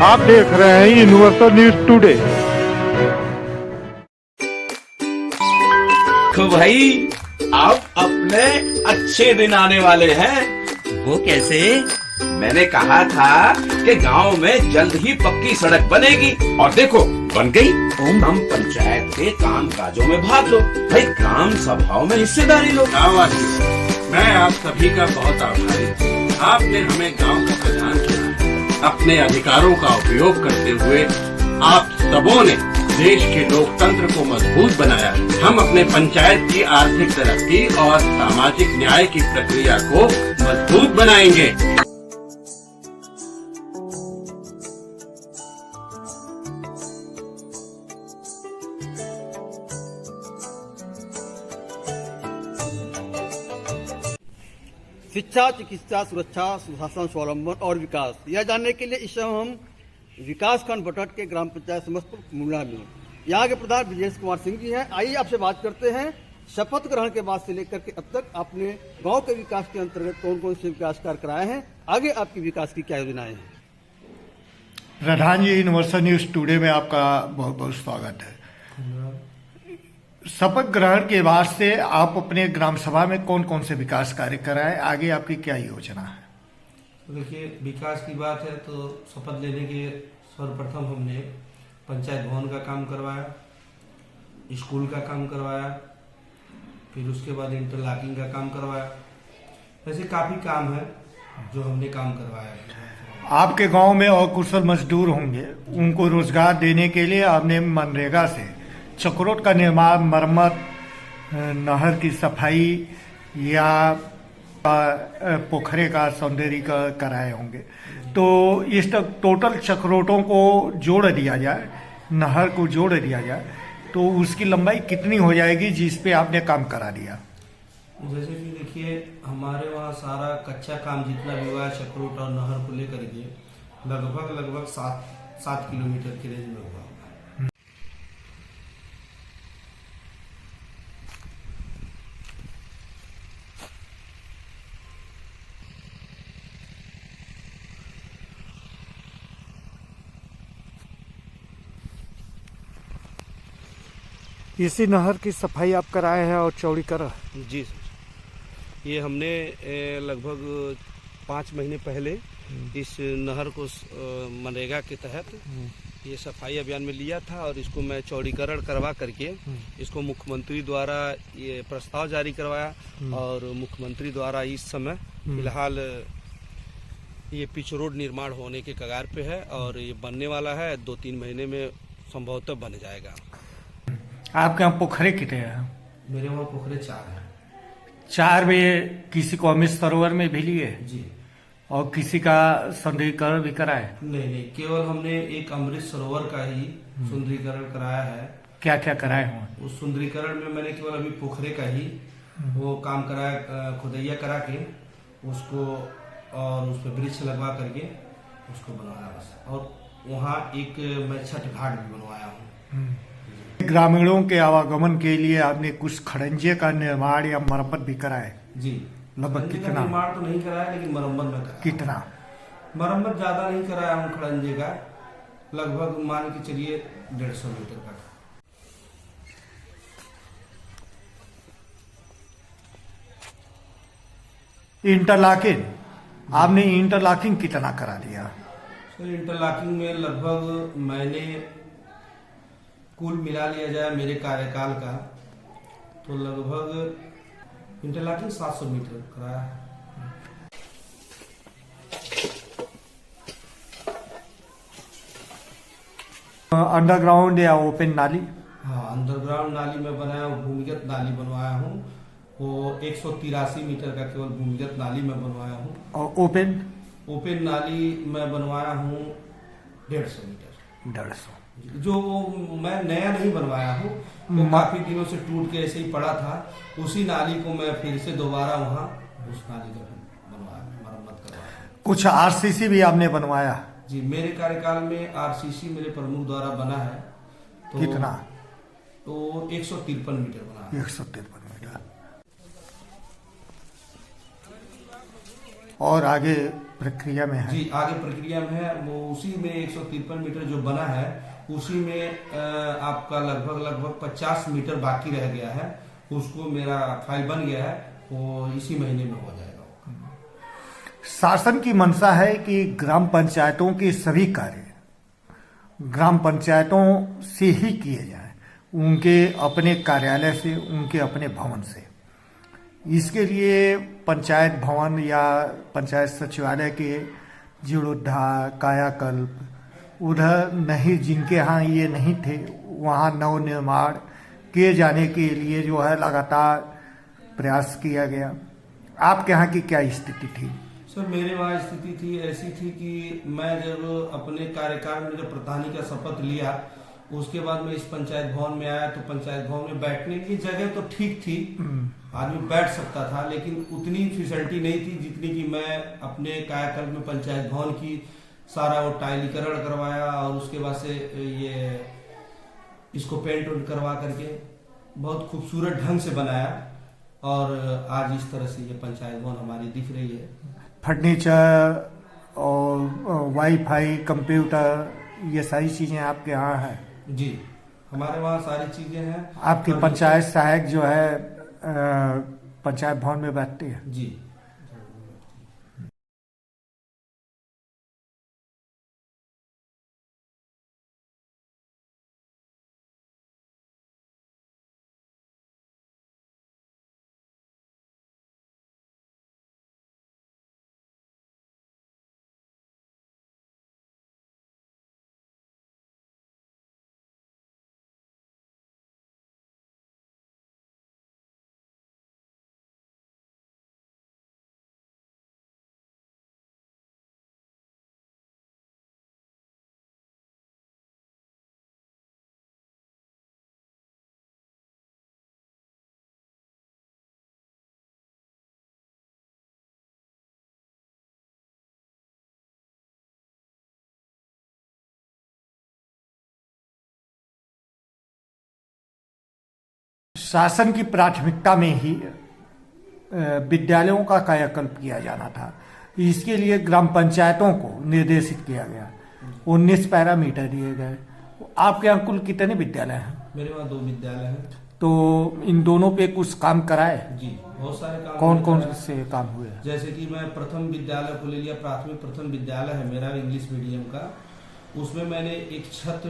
आप देख रहे हैं यूनिवर्सल न्यूज टुडे। तो भाई अब अपने अच्छे दिन आने वाले हैं। वो कैसे? मैंने कहा था कि गांव में जल्द ही पक्की सड़क बनेगी और देखो बन गई। हम पंचायत के काम काजों में भाग लो भाई, ग्राम सभाओं में हिस्सेदारी लो। मैं आप सभी का बहुत आभारी हूँ। आपने हमें गांव का प्रधान चुना। अपने अधिकारों का उपयोग करते हुए आप सबों ने देश के लोकतंत्र को मजबूत बनाया। हम अपने पंचायत की आर्थिक तरक्की और सामाजिक न्याय की प्रक्रिया को मजबूत बनाएंगे। शिक्षा, चिकित्सा, सुरक्षा, सुशासन, स्वावलंबन और विकास, यह जानने के लिए इस समय हम विकास खंड बटट के ग्राम पंचायत समस्तपुर मुंडा में यहाँ के प्रधान ब्रजेश कुमार सिंह जी हैं। आइए आपसे बात करते हैं, शपथ ग्रहण के बाद से लेकर के अब तक आपने गांव के विकास के अंतर्गत कौन कौन से विकास कार्य कराए हैं, आगे आपकी विकास की क्या योजनाएं हैं? प्रधान जी, यूनिवर्सल न्यूज टुडे में आपका बहुत बहुत स्वागत है। शपथ ग्रहण के बाद से आप अपने ग्राम सभा में कौन कौन से विकास कार्य कराए, आगे आपकी क्या योजना है? देखिए, विकास की बात है तो शपथ लेने के सर्वप्रथम हमने पंचायत भवन का काम करवाया, स्कूल का काम करवाया, फिर उसके बाद इंटरलॉकिंग का काम करवाया। ऐसे काफी काम है जो हमने काम करवाया है। आपके गांव में और कुशल मजदूर होंगे, उनको रोजगार देने के लिए आपने मनरेगा से चक्रोट का निर्माण, मरम्मत, नहर की सफाई या पोखरे का सौंदर्यीकरण कराए होंगे। तो इस तक टोटल चक्रोटों को जोड़ दिया जाए, नहर को जोड़ दिया जाए तो उसकी लंबाई कितनी हो जाएगी जिस पे आपने काम करा दिया? जैसे कि देखिए, हमारे वहाँ सारा कच्चा काम जितना भी हुआ है चक्रोट और नहर को लेकर के लगभग 7 किलोमीटर के रेंज में हुआ। इसी नहर की सफाई आप कराए हैं और चौड़ीकरण? जी सर, ये हमने लगभग 5 महीने पहले इस नहर को मनरेगा के तहत ये सफाई अभियान में लिया था और इसको मैं चौड़ीकरण करवा करके इसको मुख्यमंत्री द्वारा ये प्रस्ताव जारी करवाया और मुख्यमंत्री द्वारा इस समय फिलहाल ये पिच रोड निर्माण होने के कगार पे है और ये बनने वाला है। 2-3 महीने में संभवतः बन जाएगा। आपके यहाँ पोखरे कितने हैं? मेरे वहाँ पोखरे 4 हैं। 4 में किसी को अमृत सरोवर में भी लिए जी, और किसी का सौंदर्यीकरण भी कराए? नहीं, केवल हमने एक अमृत सरोवर का ही सुंदरीकरण कराया है। क्या क्या कराए हुए? उस सुंदरीकरण में मैंने केवल अभी पोखरे का ही वो काम कराया, खुदैया करा के उसको और उस पर वृक्ष लगवा करके उसको बनवाया बस। और वहाँ एक मैं छठ घाट भी बनवाया हूँ। ग्रामीणों के आवागमन के लिए आपने कुछ खड़ंजे का निर्माण या मरम्मत भी कराए? जी, लगभग कितना? निर्माण तो नहीं कराया लेकिन मरम्मत में कराया। कितना? मरम्मत ज्यादा नहीं कराया हूँ खड़ंजे का, लगभग मान के चलिए 150 मीटर का। इंटरलॉकिंग, आपने इंटरलॉकिंग कितना करा दिया? सर, इंटरलॉकिंग में लगभग मैंने कुल मिला लिया जाए मेरे कार्यकाल का तो लगभग इंटरलॉकिंग 700 मीटर कराया है। अंडरग्राउंड या ओपन नाली? हाँ, अंडरग्राउंड नाली में बनाया हूँ, भूमिगत नाली बनवाया हूँ। वो 183 मीटर का केवल भूमिगत नाली में बनवाया हूँ। और ओपन नाली में बनवाया हूँ 150 मीटर। 150? जो मैं नया नहीं बनवाया हूँ, वो काफी दिनों से टूट के ऐसे ही पड़ा था। उसी नाली को मैं फिर से दोबारा वहाँ उस नाली का बनवाया, मरम्मत करवाया। कुछ आरसीसी भी आपने बनवाया? जी, मेरे कार्यकाल में आरसीसी मेरे प्रमुख द्वारा बना है। तो कितना? तो 153 मीटर बना है। 153 मीटर। और आगे प्रक्रिया में है। जी, आगे प्रक्रिया में है। वो उसी में 153 मीटर जो बना है उसी में आपका लगभग 50 मीटर बाकी रह गया है। उसको मेरा फाइल बन गया है, वो इसी महीने में हो जाएगा। शासन की मंशा है कि ग्राम पंचायतों के सभी कार्य ग्राम पंचायतों से ही किए जाए, उनके अपने कार्यालय से, उनके अपने भवन से। इसके लिए पंचायत भवन या पंचायत सचिवालय के जीर्णोद्धार, कायाकल्प, उधर नहीं, जिनके यहाँ ये नहीं थे वहाँ नवनिर्माण किए जाने के लिए जो है लगातार प्रयास किया गया। आपके यहाँ की क्या स्थिति थी? सर, मेरे वहाँ स्थिति थी ऐसी थी कि मैं जब अपने कार्यकाल में जब प्रधानी का शपथ लिया, उसके बाद मैं इस पंचायत भवन में आया तो पंचायत भवन में बैठने की जगह तो ठीक थी, आदमी बैठ सकता था, लेकिन उतनी फैसिलिटी नहीं थी जितनी कि मैं अपने कायाकल्प में पंचायत भवन की सारा वो टाइलीकरण करवाया और उसके बाद से ये इसको पेंट उंट करवा करके बहुत खूबसूरत ढंग से बनाया और आज इस तरह से ये पंचायत भवन हमारी दिख रही है। फर्नीचर और वाईफाई, कंप्यूटर, ये सारी चीजें आपके यहाँ है? जी, हमारे वहाँ सारी चीजें हैं। आपकी पंचायत सहायक जो है पंचायत भवन में बैठती है? जी। शासन की प्राथमिकता में ही विद्यालयों का कायाकल्प किया जाना था। इसके लिए ग्राम पंचायतों को निर्देशित किया गया, 19 पैरामीटर दिए गए। आपके यहाँ कुल कितने विद्यालय हैं? मेरे वहाँ 2 विद्यालय हैं। तो इन दोनों पे कुछ काम कराए? जी, बहुत सारे काम। कौन कौन से काम हुए? जैसे कि मैं प्रथम विद्यालय को ले लिया, प्राथमिक प्रथम विद्यालय है मेरा इंग्लिश मीडियम का। उसमें मैंने एक छत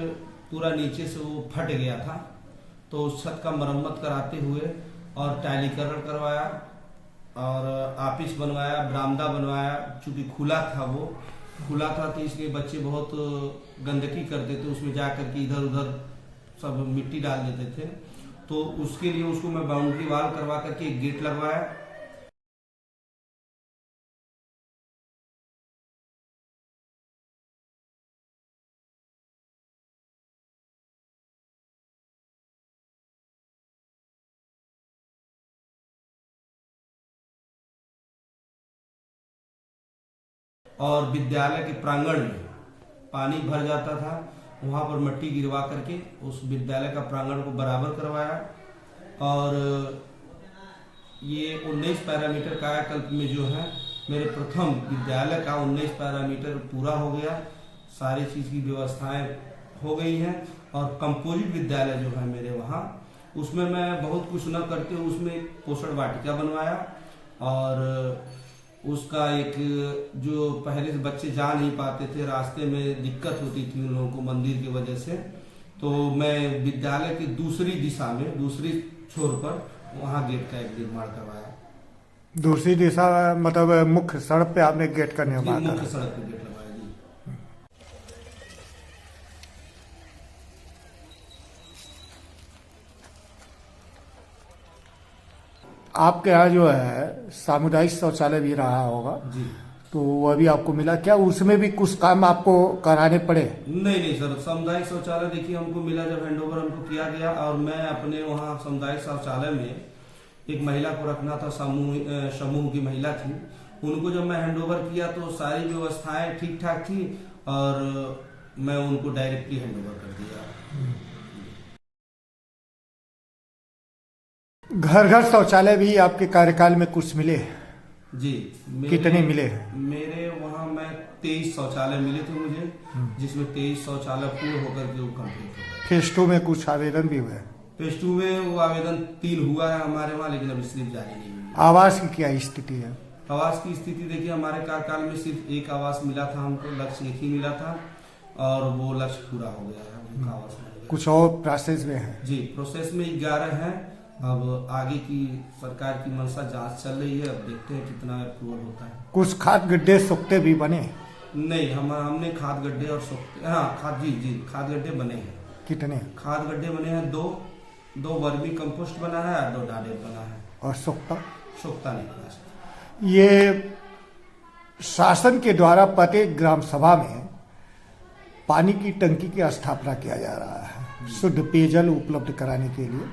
पूरा नीचे से वो फट गया था, तो उस छत का मरम्मत कराते हुए और टाइलीकरण करवाया और ऑफिस बनवाया, बरामदा बनवाया। चूंकि खुला था तो इसलिए बच्चे बहुत गंदगी करते थे, उसमें जा करके इधर उधर सब मिट्टी डाल देते थे। तो उसके लिए उसको मैं बाउंड्री वाल करवा करके एक गेट लगवाया। और विद्यालय के प्रांगण में पानी भर जाता था, वहां पर मिट्टी गिरवा करके उस विद्यालय का प्रांगण को बराबर करवाया। और ये 19 पैरामीटर कायाकल्प में जो है मेरे प्रथम विद्यालय का 19 पैरामीटर पूरा हो गया, सारी चीज की व्यवस्थाएं हो गई हैं। और कंपोजिट विद्यालय जो है मेरे वहाँ, उसमें मैं बहुत कुछ न करते हुए उसमें एक पोषण वाटिका बनवाया और उसका एक जो पहले से बच्चे जा नहीं पाते थे, रास्ते में दिक्कत होती थी उन लोगों को मंदिर की वजह से, तो मैं विद्यालय की दूसरी दिशा में, दूसरी छोर पर वहाँ गेट का एक निर्माण करवाया। दूसरी दिशा मतलब मुख्य सड़क पे आपने गेट का निर्माण करा? मुख्य सड़क पे गेट लगवाया जी। आपके यहाँ जो है सामुदायिक शौचालय भी रहा होगा जी, तो वह भी आपको मिला क्या? उसमें भी कुछ काम आपको कराने पड़े? नहीं सर, सामुदायिक शौचालय देखिए हमको मिला जब हैंडओवर हमको किया गया। और मैं अपने वहाँ सामुदायिक शौचालय में एक महिला को रखना था, समूह की महिला थी, उनको जब मैं हैंडओवर किया तो सारी व्यवस्थाएं ठीक ठाक थी और मैं उनको डायरेक्टली हैंडओवर कर दिया। घर घर शौचालय भी आपके कार्यकाल में कुछ मिले? जी कितने मिले हैं? मेरे वहाँ मैं 23 शौचालय मिले थे मुझे, जिसमें 23 शौचालय पूर्ण होकर के वो कंप्लीट हो गए। फेज 2 में कुछ आवेदन भी हुए? फेज 2 में वो आवेदन 3 हुआ है हमारे वहाँ, लेकिन अभी स्लिप जारी नहीं हुई। आवास की क्या स्थिति है? आवास की स्थिति देखिए, हमारे कार्यकाल में सिर्फ एक आवास मिला था हमको, लक्ष्य एक ही मिला था और वो लक्ष्य पूरा हो गया है, उनका आवास मिल गया। कुछ और प्रोसेस में है? जी, प्रोसेस में 11 है। अब आगे की सरकार की मंशा जांच चल रही है, अब देखते हैं कितना अप्रूवल होता है। कुछ खाद गड्ढे सोखते भी बने? नहीं, हमने खाद गड्ढे और सोखते, हाँ खाद गड्ढे बने हैं। कितने खाद गड्ढे बने हैं? दो वर्मी कंपोस्ट बना है और 2 डाडेप बना है। और सोखता नहीं बना। ये शासन के द्वारा प्रत्येक ग्राम सभा में पानी की टंकी की स्थापना किया जा रहा है शुद्ध पेयजल उपलब्ध कराने के लिए,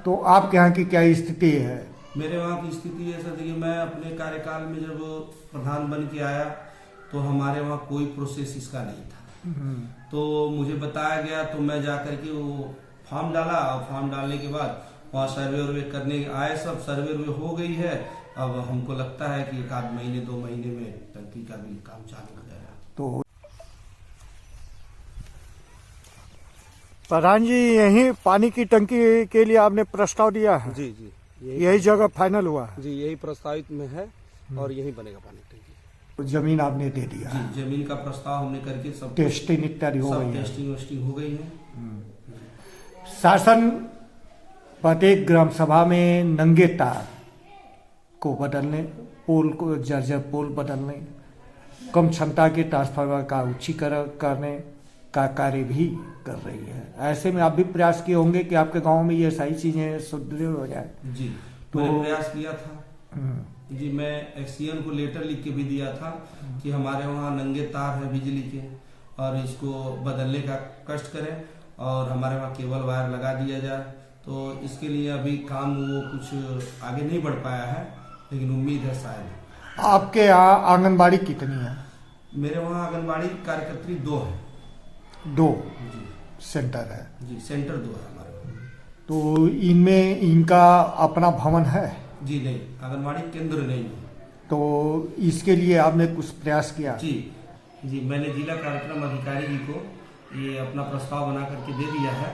तो आपके यहाँ की क्या स्थिति है? मेरे वहाँ की स्थिति ऐसा थी कि मैं अपने कार्यकाल में जब प्रधान बन के आया तो हमारे वहाँ कोई प्रोसेस इसका नहीं था। तो मुझे बताया गया, तो मैं जाकर के वो फॉर्म डाला और फॉर्म डालने के बाद वहाँ सर्वे करने आए, सब सर्वे हो गई है। अब हमको लगता है कि 1 महीने 2 महीने में टंकी का भी काम चालू हो जाएगा। तो प्रधान जी, यही पानी की टंकी के लिए आपने प्रस्ताव दिया है? जी जी, यही जगह फाइनल हुआ है? जी, यही प्रस्तावित में है और यही बनेगा पानी टंकी। जमीन आपने दे दिया? जी, जमीन का प्रस्ताव हमने करके सब टेस्टिंग इत्यादि हो गई है? टेस्टिंग वेस्टिंग हो गई है। शासन प्रत्येक ग्राम सभा में नंगे तार को बदलने, पोल को जर्जर पोल बदलने, कम क्षमता के ट्रांसफार्मर का उच्चीकरण करने का कार्य भी कर रही है। ऐसे में आप भी प्रयास किए होंगे कि आपके गांव में ये सारी चीजें सुदृढ़ हो जाए। जी, तो मैंने प्रयास किया था। जी, मैं एक्सीएन को लेटर लिख के भी दिया था कि हमारे वहाँ नंगे तार है बिजली के और इसको बदलने का कष्ट करें और हमारे वहाँ केबल वायर लगा दिया जाए। तो इसके लिए अभी काम वो कुछ आगे नहीं बढ़ पाया है, लेकिन उम्मीद है शायद। आपके यहाँ आंगनबाड़ी कितनी है? मेरे वहाँ आंगनबाड़ी कार्यकर्त्री 2 है। 2 सेंटर है? जी, सेंटर 2 है हमारे वहाँ। तो इनमें इनका अपना भवन है? जी नहीं, आंगनबाड़ी केंद्र नहीं है। तो इसके लिए आपने कुछ प्रयास किया? जी, मैंने जिला कार्यक्रम अधिकारी जी को ये अपना प्रस्ताव बना करके दे दिया है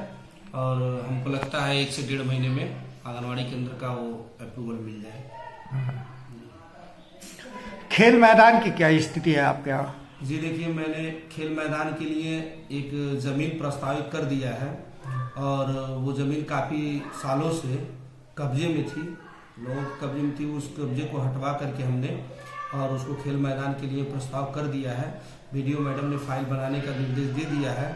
और हमको लगता है 1 से 1.5 महीने में आंगनबाड़ी केंद्र का वो अप्रूवल मिल जाए। खेल मैदान की क्या स्थिति है आपके यहाँ? जी देखिए, मैंने खेल मैदान के लिए एक जमीन प्रस्तावित कर दिया है और वो जमीन काफी सालों से कब्जे में थी, लोगों के कब्जे में थी। उस कब्जे को हटवा करके हमने और उसको खेल मैदान के लिए प्रस्ताव कर दिया है। वीडियो मैडम ने फाइल बनाने का निर्देश दे दिया है,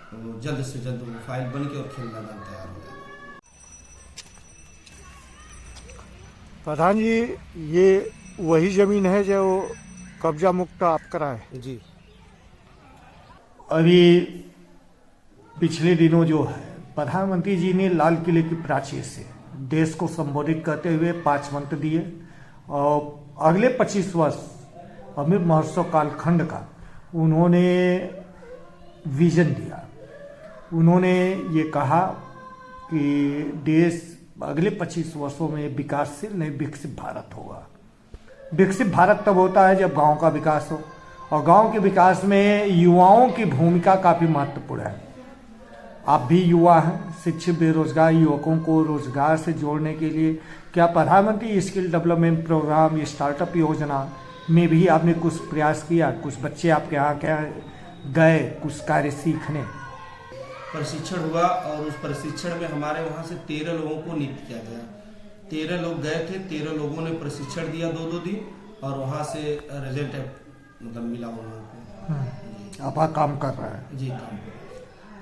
तो जल्द से जल्द वो फाइल बन के और खेल मैदान तैयार हो जाएगा। प्रधान जी, ये वही जमीन है जो कब्जा मुक्त आप कराए? जी, अभी पिछले दिनों जो है प्रधानमंत्री जी ने लाल किले की प्राचीर से देश को संबोधित करते हुए 5 मंत्र दिए और अगले 25 वर्ष अमृत महोत्सव कालखंड का उन्होंने विजन दिया। उन्होंने ये कहा कि देश अगले 25 वर्षों में विकासशील नहीं विकसित भारत होगा। विकसित भारत तब होता है जब गांव का विकास हो, और गांव के विकास में युवाओं की भूमिका काफ़ी महत्वपूर्ण है। आप भी युवा हैं, शिक्षित बेरोजगार युवकों को रोजगार से जोड़ने के लिए क्या प्रधानमंत्री स्किल डेवलपमेंट प्रोग्राम, स्टार्टअप योजना में भी आपने कुछ प्रयास किया? कुछ बच्चे आपके यहाँ क्या गए कुछ कार्य सीखने? प्रशिक्षण हुआ और उस प्रशिक्षण में हमारे वहाँ से 13 लोगों को नियुक्त किया गया। 13 लोग गए थे, 13 लोगों ने प्रशिक्षण दिया 2-2 दिन और वहाँ से रिजल्ट मतलब मिला उन लोगों को। आप काम कर रहे हैं? जी, काम।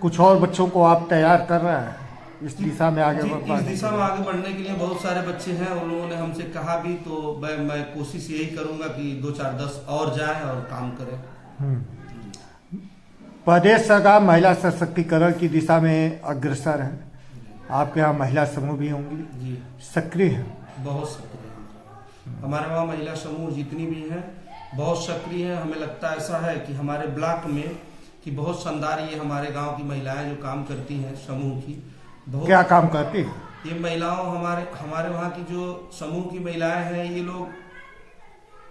कुछ और बच्चों को आप तैयार कर रहे हैं इस दिशा में आगे बढ़ने? इस दिशा में आगे बढ़ने के लिए बहुत सारे बच्चे हैं, उन लोगों ने हमसे कहा भी, तो मैं कोशिश यही करूंगा कि 2-4-10 और जाएं और काम करें। प्रदेश सरकार महिला सशक्तिकरण की दिशा में अग्रसर है। आपके यहाँ महिला समूह भी होंगी? जी, सक्रिय है? बहुत सक्रिय है। हमारे वहाँ महिला समूह जितनी भी हैं बहुत सक्रिय है। हमें लगता है ऐसा है कि हमारे ब्लॉक में कि बहुत शानदार ये हमारे गांव की महिलाएं जो काम करती हैं समूह की, बहुत क्या काम करती है ये महिलाओं, हमारे वहाँ की जो समूह की महिलाएं हैं, ये लोग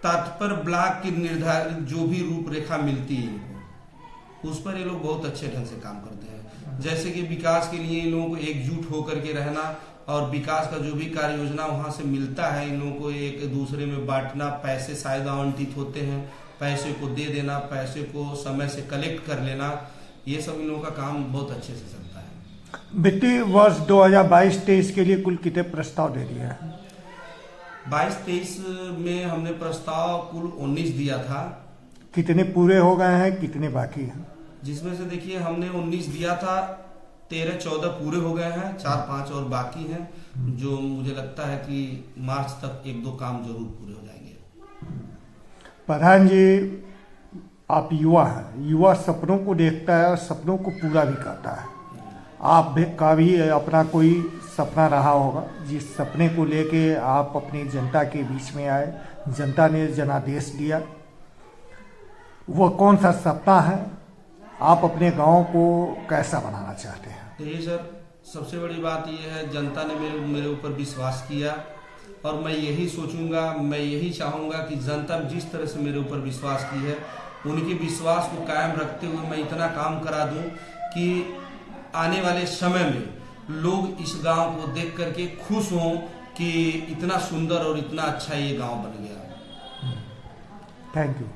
तात्पर्य ब्लॉक की निर्धारित जो भी रूपरेखा मिलती है इनको, उस पर ये लोग बहुत अच्छे ढंग से काम करते हैं। जैसे कि विकास के लिए इन लोगों को एकजुट होकर के रहना और विकास का जो भी कार्य योजना वहां से मिलता है इन लोगों को एक दूसरे में बांटना, पैसे शायद आवंटित होते हैं, पैसे को दे देना, पैसे को समय से कलेक्ट कर लेना, ये सब इन लोगों का काम बहुत अच्छे से चलता है। वित्तीय वर्ष 2022-23 के लिए कुल कितने प्रस्ताव दे दिया है? 22-23 में हमने प्रस्ताव कुल 19 दिया था, कितने पूरे हो गए हैं, कितने बाकी हैं? जिसमें से देखिए हमने 19 दिया था, 13-14 पूरे हो गए हैं, 4-5 और बाकी हैं, जो मुझे लगता है कि मार्च तक 1-2 काम जरूर पूरे हो जाएंगे। प्रधान जी, आप युवा हैं, युवा सपनों को देखता है और सपनों को पूरा भी करता है। आप का भी अपना कोई सपना रहा होगा, जिस सपने को लेके आप अपनी जनता के बीच में आए, जनता ने जनादेश दिया, वो कौन सा सपना है? आप अपने गांव को कैसा बनाना चाहते हैं? देखिए सर, सबसे बड़ी बात यह है, जनता ने मेरे ऊपर विश्वास किया और मैं यही सोचूंगा, मैं यही चाहूंगा कि जनता जिस तरह से मेरे ऊपर विश्वास की है, उनके विश्वास को कायम रखते हुए मैं इतना काम करा दूं कि आने वाले समय में लोग इस गांव को देख करके खुश हों कि इतना सुंदर और इतना अच्छा ये गांव बन गया। Thank you.